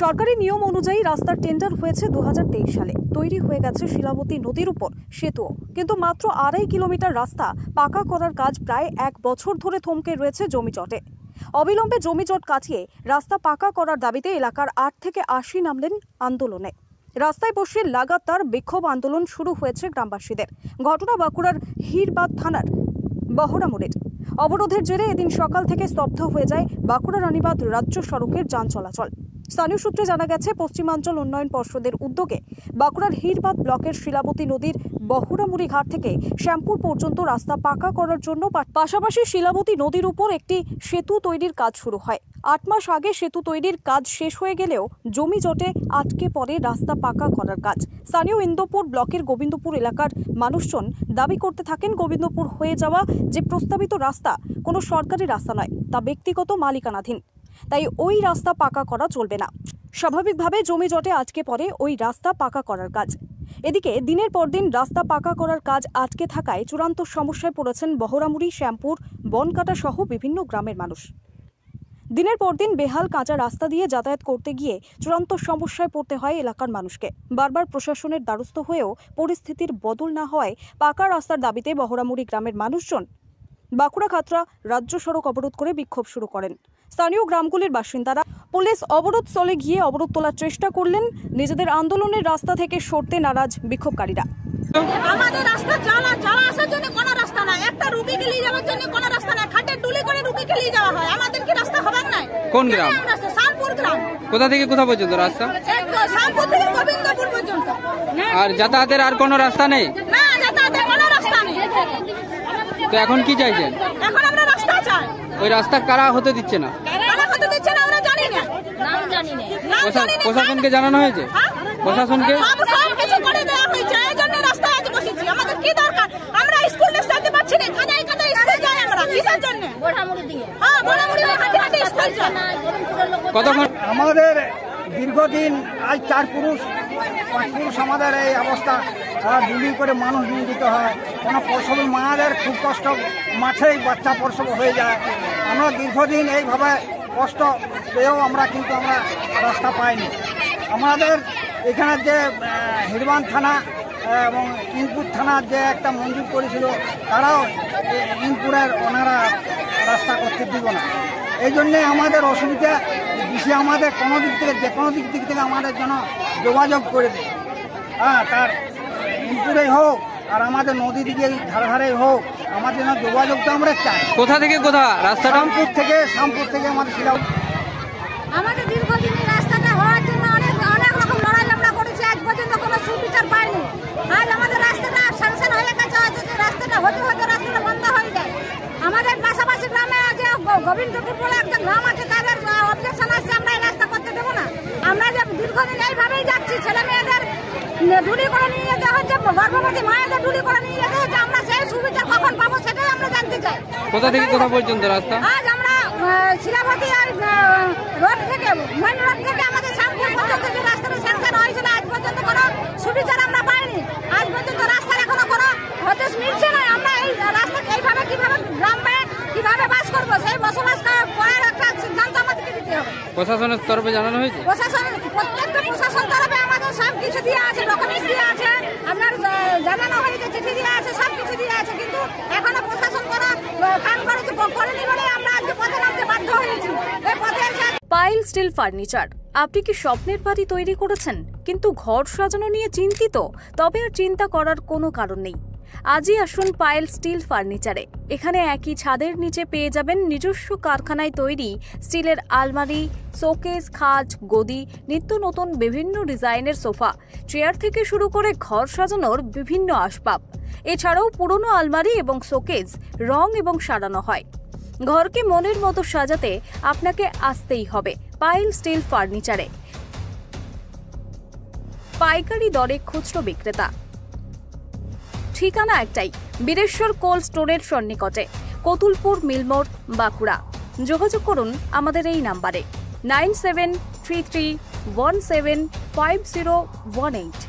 সরকারি নিয়ম অনুযায়ী রাস্তার টেন্ডার হয়েছে 2023 সালে। তৈরি হয়ে গেছে শিলাবতী নদীর উপর সেতু, কিন্তু মাত্র 2.5 কিলোমিটার রাস্তা পাকা করার কাজ প্রায় 1 বছর ধরে থমকে রয়েছে জমিজটে। অবিলম্বে জমিজট কাটিয়ে রাস্তা পাকা করার দাবিতে এলাকার 8 থেকে 80 নামলেন আন্দোলনে। রাস্তায় বসে লাগাতার বিক্ষোভ আন্দোলন শুরু হয়েছে গ্রামবাসীদের। ঘটনা বাঁকুড়ার হিরবাদ থানার বহরা মোড়ের। অবরোধের জেরে এদিন সকাল থেকে স্তব্ধ হয়ে যায় বাঁকুড়া রানীবাঁধ রাজ্য সড়কের যান চলাচল। স্থানীয় সূত্রে জানা গেছে, পশ্চিমাঞ্চল উন্নয়ন পর্ষদের উদ্যোগে বাঁকুড়ার হিরবাদ ব্লকের শিলাবতী নদীর বহরামুড়ি ঘাট থেকে শ্যামপুর পর্যন্ত রাস্তা পাকা করার জন্য পাশাপাশি শিলাবতী নদীর উপর একটি সেতু তৈরির কাজ শুরু হয়। 8 মাস আগে সেতু তৈরির কাজ শেষ হয়ে গেলেও জমি জটে আটকে পড়ে রাস্তা পাকা করার কাজ। স্থানীয় ইন্দোপুর ব্লকের গোবিন্দপুর এলাকার মানুষজন দাবি করতে থাকেন, গোবিন্দপুর হয়ে যাওয়া যে প্রস্তাবিত রাস্তা কোনো সরকারি রাস্তা নয়, তা ব্যক্তিগত মালিকানাধীন। তাই ওই রাস্তা পাকা করা চলবে না। স্বাভাবিকভাবে জমি জটে আটকে পড়ে ওই রাস্তা পাকা করার কাজ। এদিকে দিনের পর দিন রাস্তা পাকা করার কাজ আটকে থাকায় চূড়ান্ত সমস্যায় পড়েছেন বহরামুড়ি, শ্যামপুর, বনকাটা সহ বিভিন্ন গ্রামের মানুষ। দিনের পর দিন বেহাল কাঁচা রাস্তা দিয়ে যাতায়াত করতে গিয়ে চূড়ান্ত সমস্যায় পড়তে হয় এলাকার মানুষকে। বারবার প্রশাসনের দ্বারস্থ হয়েও পরিস্থিতির বদল না হওয়ায় পাকা রাস্তার দাবিতে বহরামুড়ি গ্রামের মানুষজন বাঁকুড়া খাতড়া রাজ্য সড়ক অবরোধ করে বিক্ষোভ শুরু করেন। স্থানীয় গ্রামগুলির বাসিন্দারা পুলিশ অবরোধ স্থলে গিয়ে অবরোধ তোলার চেষ্টা করলেন। নিজেদের আন্দোলনের রাস্তা থেকে সরতে নারাজ বিক্ষোভকারীরা। আমাদের রাস্তা যাওয়া আসার জন্য কোনো রাস্তা নাই, একটা রুগীকে নিয়ে যাওয়ার জন্য কোনো রাস্তা নাই, খাটে টুলি করে রুগীকে নিয়ে যাওয়া হয়। আমাদের কি রাস্তা হবে না? কোন গ্রাম? শামপুর গ্রাম। কোথা থেকে কোথা পর্যন্ত রাস্তা? শামপুর থেকে গোবিন্দপুর পর্যন্ত। আর যাতায়াতের আর কোনো রাস্তা নেই? না, যাতায়াতের কোনো রাস্তা নেই। তো এখন কি চাইছেন? এখন আমরা রাস্তা চাই। ওই রাস্তা কারা হতে দিচ্ছে না? কারা হতে দিচ্ছে না আমরা জানি না। প্রশাসনকে জানানো হয়েছে? প্রশাসনকে সব কিছু করে দেওয়া হয়েছে, এই জন্য রাস্তায় আজ বসেছি। আমাদের কি দরকার? আমরা স্কুলে যেতে পারছি না, কাদায় কাদায় স্কুল যাই আমরা কিসের জন্য? বড়ামুড়ি দিয়ে। হ্যাঁ, বড়ামুড়ি দিয়ে হাঁটে হাঁটে স্কুল যাই। কতক্ষণ? আমাদের দীর্ঘদিন আজ 4 পুরুষ 5 পুরুষ আমাদের এই অবস্থা, ডুলি করে মানুষ নিয়ে যেতে হয়। কোনো প্রসব মায়েদের খুব কষ্ট, মাঠেই বাচ্চা প্রসব হয়ে যায়। আমরা দীর্ঘদিন এইভাবে কষ্ট পেয়েও আমরা রাস্তা পাইনি। আমাদের এখানে যে হিরবান থানা এবং ইনপুর থানার যে একটা মঞ্জুর করেছিল, তারাও ইনপুরের ওনারা রাস্তা করতে দিব না। এই জন্যে আমাদের অসুবিধা বেশি। আমাদের কোনো দিক থেকে যে কোনো দিক থেকে আমাদের জন্য যোগাযোগ করে দেয়। তার ইনপুরেই হোক আর আমাদের নদী দিকে ধারে হোক, আমাদের জন্য যোগাযোগটা আমরা চাই। কোথা থেকে কোথা রাস্তাটা? শ্যামপুর থেকে আমাদের শিলাবতী। আমাদের দীর্ঘদিন রাস্তাটা হওয়ার জন্য অনেক রকম লড়াই আমরা করেছি, আজ পর্যন্ত কোনো সুবিচার পাইনি। আজ আমাদের রাস্তাটা স্যাংশন হয়ে গেছে, রাস্তাটা হতে রাস্তাটা বন্ধ হয়ে যায়। আমাদের পাশাপাশি গ্রামে যে গোবিন্দপুর বলে একটা গ্রাম আছে, তাদের অবজেকশন আসছে, আমরা এই রাস্তা করতে দেবো না। আমরা যে দীর্ঘদিন এইভাবেই যাচ্ছি, ছেলে মেয়েদের ডুলি করে নিয়ে যেতে হচ্ছে, গর্ভবতী মায়েদের ডুলি করে নিয়ে যেতে হচ্ছে। আমরা সেই সুবিচার কখন পাবো সেটাই আমরা জানতে চাই। কোথা থেকে কোথা পর্যন্ত রাস্তা? আজ আমরা শিলাবতী আর রোড থেকে মেন রোড থেকে আমাদের শ্যামপুর পর্যন্ত যে রাস্তাটা স্যাংশন হয়েছিল, আজ পর্যন্ত কোনো সুবিচার আমরা পাইনি। আজ পর্যন্ত রাস্তার এখনো কোনো হতে মিলছে না। আমরা এই রাস্তা এইভাবে কিভাবে গ্রামে কিভাবে বাস করবো, সেই বসবাস করার একটা সিদ্ধান্ত আমাদেরকে দিতে হবে। প্রশাসনের তরফে জানানো হয়েছে? প্রত্যেকটা প্রশাসন তরফে আমাদের সব কিছু দিয়ে আছে, ডকুমেন্টস দিয়ে আছে, আপনার জানানো হয়েছে, চিঠি দিয়ে আছে, সব কিছু দিয়ে আছে, কিন্তু এখনো প্রশাসন কোনো কাম করেনি বলে আমরা আজকে পথে নামতে বাধ্য হয়েছি। এই পথে পাইল স্টিল ফার্নিচার। আপনি কি স্বপ্নের বাড়ি তৈরি করেছেন কিন্তু ঘর সাজানো নিয়ে চিন্তিত? তবে আর চিন্তা করার কোনো কারণ নেই। আজই আসুন পাইল স্টিল ফার্নিচারে। এখানে একই ছাদের নিচে পেয়ে যাবেন নিজস্ব কারখানায় তৈরি স্টিলের আলমারি, শোকেস, খাট, গদি, নিত্য নতুন বিভিন্ন ডিজাইনের সোফা, চেয়ার থেকে শুরু করে ঘর সাজানোর বিভিন্ন আসবাব। এছাড়াও পুরনো আলমারি এবং শোকেস রং এবং সারানো হয়। ঘরকে মনের মতো সাজাতে আপনাকে আসতেই হবে পাইল স্টিল ফার্নিচারে। পাইকারি দরে খুচরো বিক্রেতা। ঠিকানা একটাই, বীরেশ্বর কোল্ড স্টোরের সন্নিকটে, কতুলপুর মিলমোড়, বাঁকুড়া। যোগাযোগ করুন আমাদের এই নাম্বারে 9733175018।